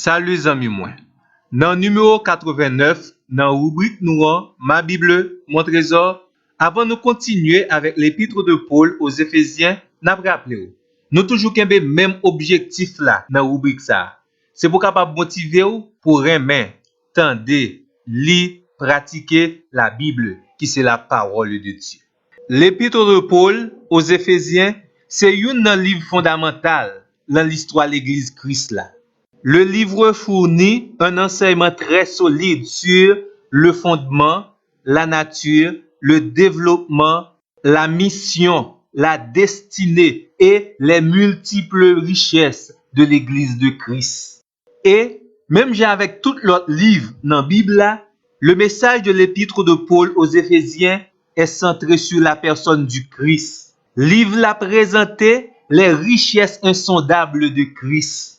Salut zami mwen. Nan numéro 89, nan rubrique nou an, ma Bible, mon trésor, avant nous continuer avec l'épître de Paul aux Éphésiens, n'a rappelé ou. Nous toujours kembe même objectif là dans rubrique ça. C'est pour capable motiver ou pour aimer, tendre, lire, pratiquer la Bible qui c'est la parole de Dieu. L'épître de Paul aux Éphésiens, c'est un livre fondamental dans l'histoire de l'Église Christ là. Le livre fournit un enseignement très solide sur le fondement, la nature, le développement, la mission, la destinée et les multiples richesses de l'Église de Christ. Et même avec tout l'autre livre dans la Bible, là, le message de l'épître de Paul aux Éphésiens est centré sur la personne du Christ. Livre l'a présenté les richesses insondables de Christ.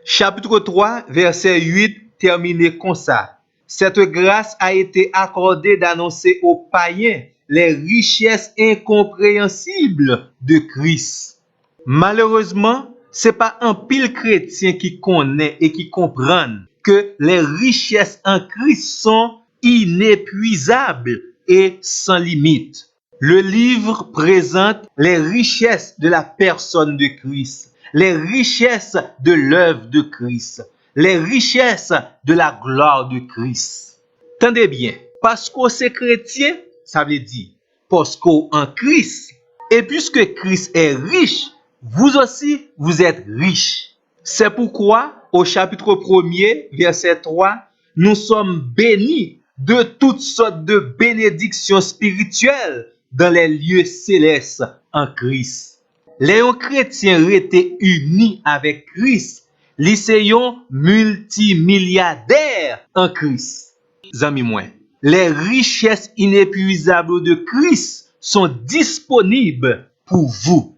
Chapitre 3, verset 8, terminé comme ça. Cette grâce a été accordée d'annoncer aux païens les richesses incompréhensibles de Christ. Malheureusement, c'est pas un pile chrétien qui connaît et qui comprend que les richesses en Christ sont inépuisables et sans limite. Le livre présente les richesses de la personne de Christ, les richesses de l'œuvre de Christ, les richesses de la gloire de Christ. Tendez bien, parce qu'on c'est chrétien, ça veut dire parce qu'en Christ, et puisque Christ est riche, vous aussi, vous êtes riche. C'est pourquoi, au chapitre 1er, verset 3, nous sommes bénis de toutes sortes de bénédictions spirituelles dans les lieux célestes en Christ. Les chrétiens étaient unis avec Christ, ils sont multimilliardaires en Christ. Zami mwen, les richesses inépuisables de Christ sont disponibles pour vous.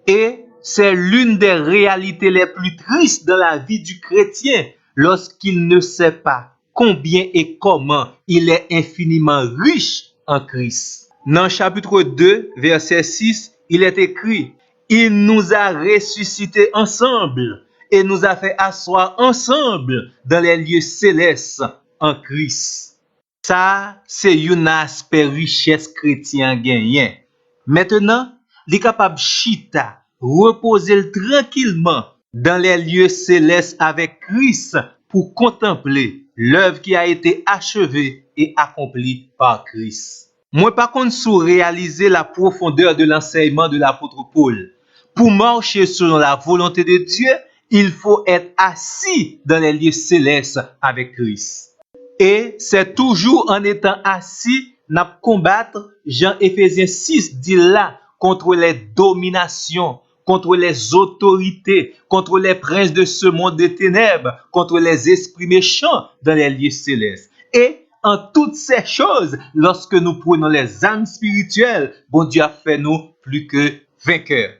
Et c'est l'une des réalités les plus tristes dans la vie du chrétien lorsqu'il ne sait pas combien et comment il est infiniment riche en Christ. Dans chapitre 2, verset 6, il est écrit: il nous a ressuscités ensemble et nous a fait asseoir ensemble dans les lieux célestes en Christ. Ça, c'est un aspect richesse chrétien gagné. Maintenant, il est capable chita, reposer tranquillement dans les lieux célestes avec Christ pour contempler l'œuvre qui a été achevée et accomplie par Christ. Moi, par contre, sous réaliser la profondeur de l'enseignement de l'apôtre Paul. Pour marcher selon la volonté de Dieu, il faut être assis dans les lieux célestes avec Christ. Et c'est toujours en étant assis, n'a combattre, Jean Éphésiens 6 dit là, contre les dominations, contre les autorités, contre les princes de ce monde de ténèbres, contre les esprits méchants dans les lieux célestes. Et en toutes ces choses, lorsque nous prenons les âmes spirituelles, bon Dieu a fait nous plus que vainqueurs.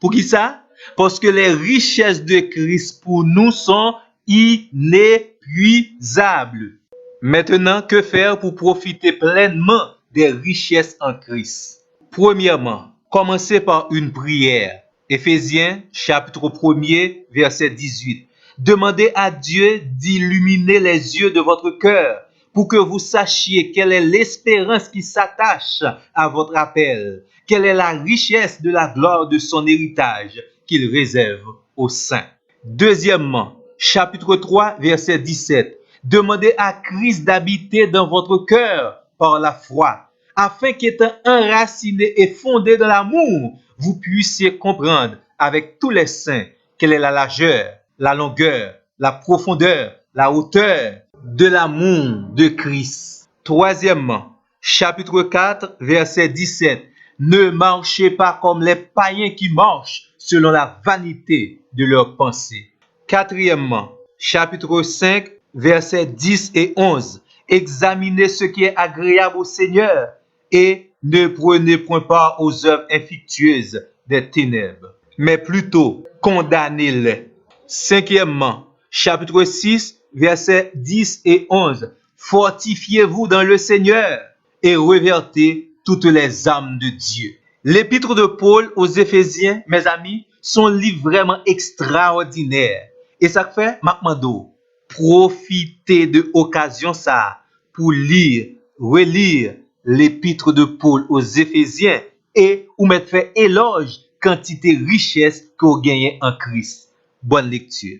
Pour qui ça? Parce que les richesses de Christ pour nous sont inépuisables. Maintenant, que faire pour profiter pleinement des richesses en Christ? Premièrement, commencez par une prière. Éphésiens, chapitre 1er, verset 18. Demandez à Dieu d'illuminer les yeux de votre cœur pour que vous sachiez quelle est l'espérance qui s'attache à votre appel, quelle est la richesse de la gloire de son héritage qu'il réserve aux saints. Deuxièmement, chapitre 3, verset 17. Demandez à Christ d'habiter dans votre cœur par la foi, afin qu'étant enraciné et fondé dans l'amour, vous puissiez comprendre avec tous les saints quelle est la largeur, la longueur, la profondeur, la hauteur de l'amour de Christ. Troisièmement, chapitre 4, verset 17. Ne marchez pas comme les païens qui marchent selon la vanité de leurs pensées. Quatrièmement, chapitre 5, versets 10 et 11. Examinez ce qui est agréable au Seigneur et ne prenez point part aux œuvres infructueuses des ténèbres, mais plutôt condamnez-les. Cinquièmement, chapitre 6, versets 10 et 11. Fortifiez-vous dans le Seigneur et revêtez toutes les âmes de Dieu. L'épître de Paul aux Éphésiens, mes amis, sont un livre vraiment extraordinaire. Et ça fait, Macmando, profiter de l'occasion ça pour lire, relire l'épître de Paul aux Éphésiens et ou mettre fait éloge quantité richesse que vous gagnez en Christ. Bonne lecture.